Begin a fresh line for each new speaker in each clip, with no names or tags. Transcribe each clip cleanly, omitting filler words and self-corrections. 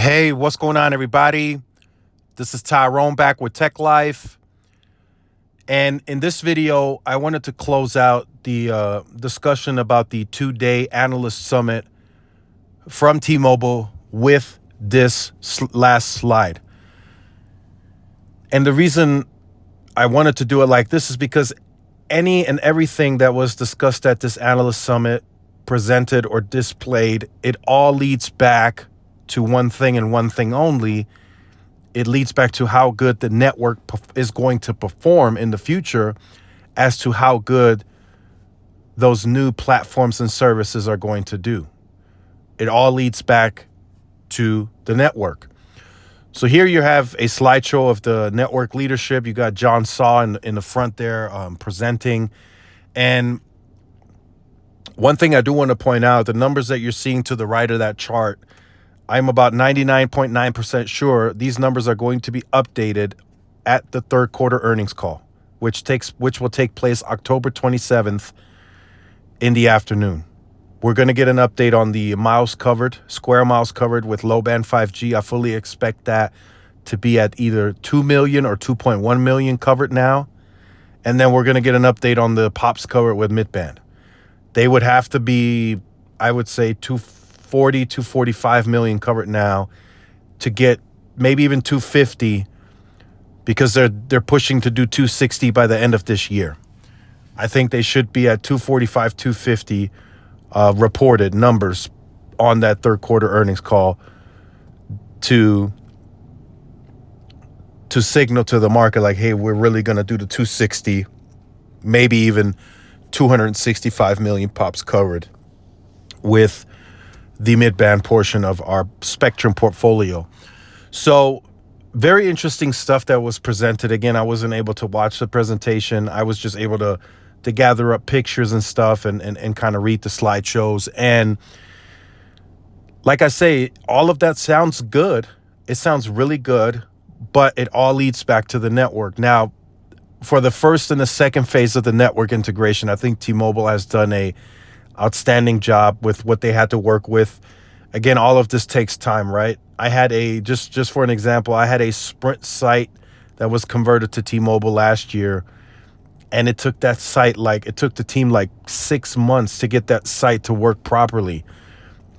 Hey, what's going on, everybody? This is Tyrone back with Tech Life. And in this video, I wanted to close out the discussion about the 2-day analyst summit from T-Mobile with this last slide. And the reason I wanted to do it like this is because any and everything that was discussed at this analyst summit, presented or displayed, it all leads back to one thing and one thing only. It leads back to how good the network is going to perform in the future, as to how good those new platforms and services are going to do. It all leads back to the network. So here you have a slideshow of the network leadership. You got John Saw in the front there presenting. And one thing I do want to point out, the numbers that you're seeing to the right of that chart, I'm about 99.9% sure these numbers are going to be updated at the third quarter earnings call, which will take place October 27th in the afternoon. We're going to get an update on the square miles covered with low band 5G. I fully expect that to be at either 2 million or 2.1 million covered now. And then we're going to get an update on the POPs covered with mid-band. They would have to be, I would say, 240, 245 million covered now to get maybe even 250, because they're pushing to do 260 by the end of this year. I think they should be at 245, 250 reported numbers on that third quarter earnings call to signal to the market like, hey, we're really going to do the 260, maybe even 265 million pops covered with the mid-band portion of our spectrum portfolio. So very interesting stuff that was presented. Again, I wasn't able to watch the presentation. I was just able to gather up pictures and stuff and kind of read the slideshows. And like I say, all of that sounds good. It sounds really good, but it all leads back to the network. Now, for the first and the second phase of the network integration, I think T-Mobile has done a outstanding job with what they had to work with. Again, all of this takes time, right? I had just for an example, I had a Sprint site that was converted to T-Mobile last year. And it took that site, it took the team 6 months to get that site to work properly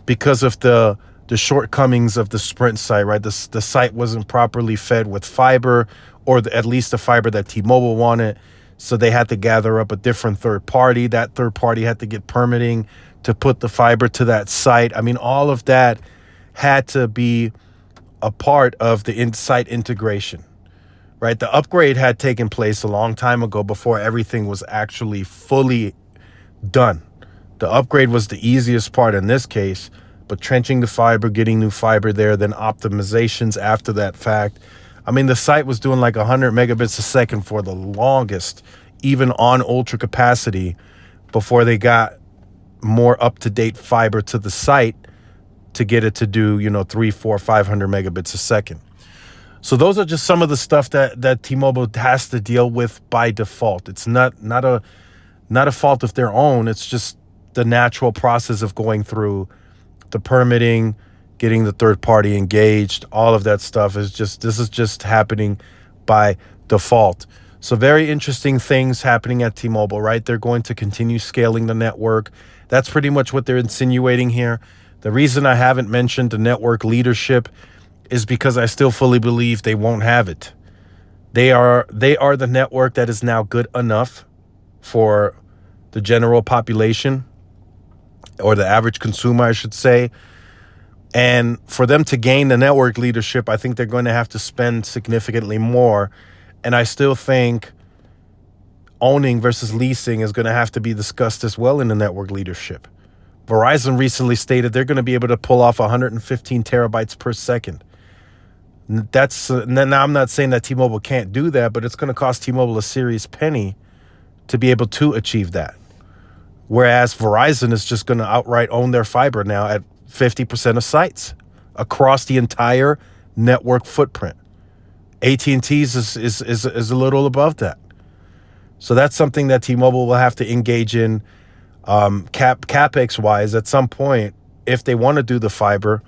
because of the shortcomings of the Sprint site, right? The site wasn't properly fed with fiber, or at least the fiber that T-Mobile wanted. So they had to gather up a different third party. That third party had to get permitting to put the fiber to that site. I mean, all of that had to be a part of the site integration. Right, the upgrade had taken place a long time ago before everything was actually fully done. The upgrade was the easiest part in this case, but trenching the fiber, getting new fiber there, then optimizations after that fact. I mean, the site was doing 100 megabits a second for the longest, even on ultra capacity, before they got more up-to-date fiber to the site to get it to do, 300, 400, 500 megabits a second. So those are just some of the stuff that T-Mobile has to deal with by default. It's not a fault of their own. It's just the natural process of going through the permitting, getting the third party engaged. All of that stuff this is just happening by default. So very interesting things happening at T-Mobile, right? They're going to continue scaling the network. That's pretty much what they're insinuating here. The reason I haven't mentioned the network leadership is because I still fully believe they won't have it. They are the network that is now good enough for the general population, or the average consumer, I should say. And for them to gain the network leadership, I think they're going to have to spend significantly more. And I still think owning versus leasing is going to have to be discussed as well in the network leadership. Verizon recently stated they're going to be able to pull off 115 terabytes per second. Now I'm not saying that T-Mobile can't do that, but it's going to cost T-Mobile a serious penny to be able to achieve that. Whereas Verizon is just going to outright own their fiber now at 50% of sites across the entire network footprint. AT&T's is a little above that. So that's something that T-Mobile will have to engage in capex wise at some point if they want to do the fiber,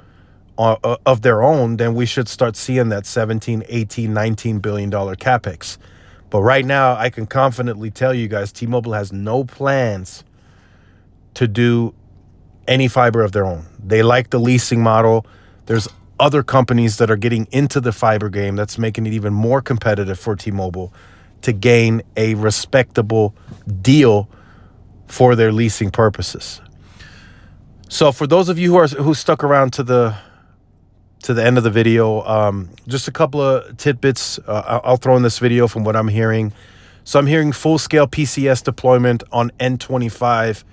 of their own, then we should start seeing that 17, 18, 19 billion dollar capex. But right now, I can confidently tell you guys, T-Mobile has no plans to do any fiber of their own. They like the leasing model. There's other companies that are getting into the fiber game that's making it even more competitive for T-Mobile to gain a respectable deal for their leasing purposes. So for those of you who stuck around to the end of the video, just a couple of tidbits I'll throw in this video from what I'm hearing. So I'm hearing full-scale PCS deployment on N25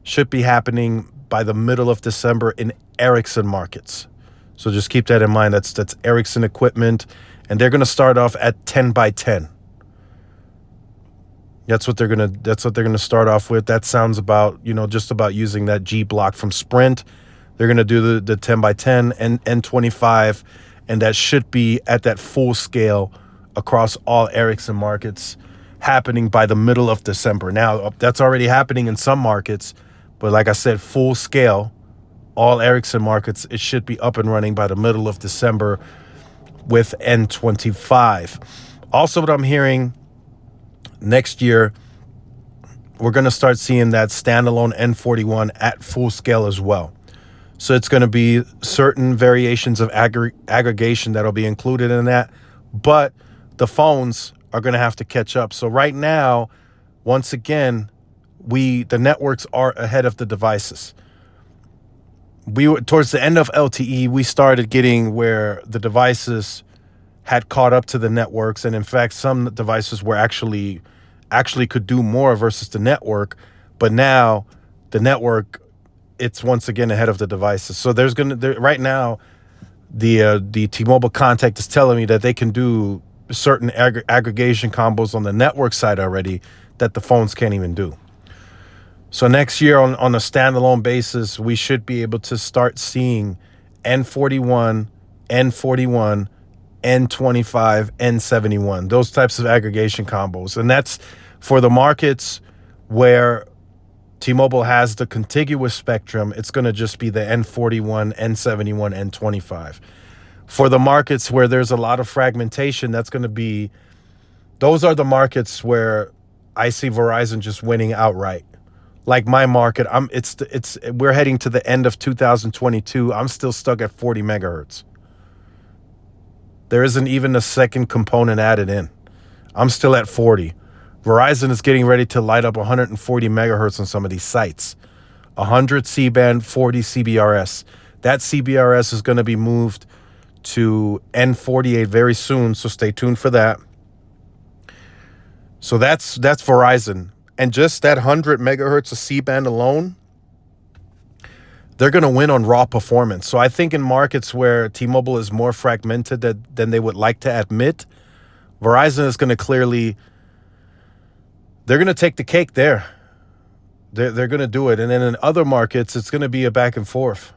should be happening by the middle of December in Ericsson markets. So just keep that in mind. That's Ericsson equipment, and they're going to start off at 10 by 10. That's what they're gonna start off with. That sounds about, just about using that G block from Sprint. They're gonna do the 10 by 10 and N25, and that should be at that full scale across all Ericsson markets happening by the middle of December. Now, that's already happening in some markets, but like I said, full scale, all Ericsson markets, it should be up and running by the middle of December with N25. Also, what I'm hearing, next year, we're going to start seeing that standalone N41 at full scale as well. So it's going to be certain variations of aggregation that'll be included in that, but the phones are going to have to catch up. So right now, once again, the networks are ahead of the devices. Towards the end of LTE, we started getting where the devices had caught up to the networks, and in fact, some devices were actually could do more versus the network. But now, the network, it's once again ahead of the devices. So right now, the T-Mobile contact is telling me that they can do certain aggregation combos on the network side already that the phones can't even do. So next year, on a standalone basis, we should be able to start seeing N41, N41, N25, N71, those types of aggregation combos. And that's for the markets where T-Mobile has the contiguous spectrum. It's going to just be the N41, N71, N25. For the markets where there's a lot of fragmentation, those are the markets where I see Verizon just winning outright. Like my market, we're heading to the end of 2022. I'm still stuck at 40 megahertz. There isn't even a second component added in. I'm still at 40. Verizon is getting ready to light up 140 megahertz on some of these sites. 100 C-band, 40 CBRS. That CBRS is going to be moved to N48 very soon, so stay tuned for that. So that's Verizon. And just that 100 megahertz of C-band alone, they're going to win on raw performance. So I think in markets where T-Mobile is more fragmented than they would like to admit, Verizon is going to they're going to take the cake there. They're going to do it. And then in other markets, it's going to be a back and forth.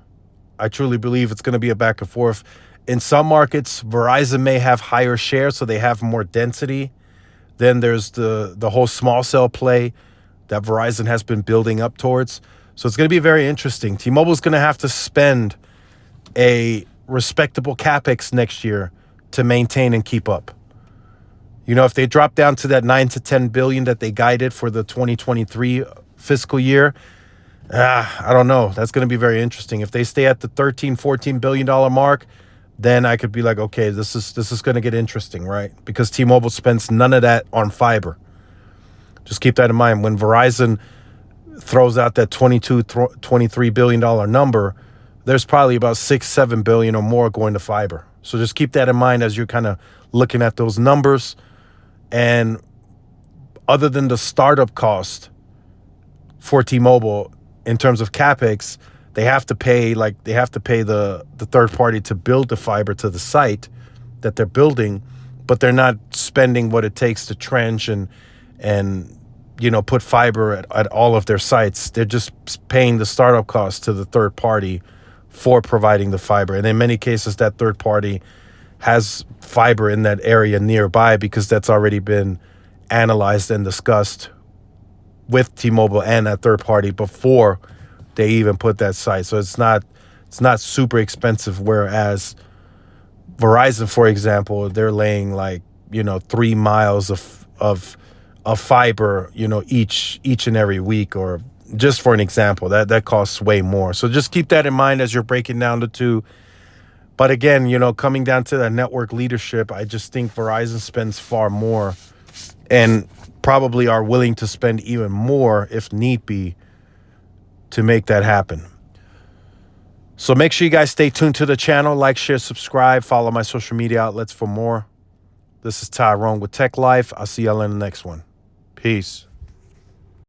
I truly believe it's going to be a back and forth. In some markets, Verizon may have higher share, so they have more density. Then there's the whole small cell play that Verizon has been building up towards. So it's going to be very interesting. T-Mobile's going to have to spend a respectable capex next year to maintain and keep up. If they drop down to that 9 to 10 billion that they guided for the 2023 fiscal year, I don't know. That's going to be very interesting. If they stay at the 13, 14 billion dollar mark, then I could be like, okay, this is going to get interesting, right? Because T-Mobile spends none of that on fiber. Just keep that in mind. When Verizon throws out that 22, 23 billion dollar number, there's probably about 6, 7 billion or more going to fiber. So just keep that in mind as you're kind of looking at those numbers. And other than the startup cost for T-Mobile in terms of capex, they have to pay the third party to build the fiber to the site that they're building, but they're not spending what it takes to trench and put fiber at all of their sites. They're just paying the startup costs to the third party for providing the fiber. And in many cases, that third party has fiber in that area nearby because that's already been analyzed and discussed with T-Mobile and that third party before they even put that site. So it's not It's not super expensive, whereas Verizon, for example, they're laying like, 3 miles of fiber, each and every week, or just for an example, that costs way more. So just keep that in mind as you're breaking down the two. But again, coming down to that network leadership, I just think Verizon spends far more and probably are willing to spend even more if need be to make that happen. So make sure you guys stay tuned to the channel, like, share, subscribe, follow my social media outlets for more. This is Tyrone with Tech Life. I'll see y'all in the next one. Peace.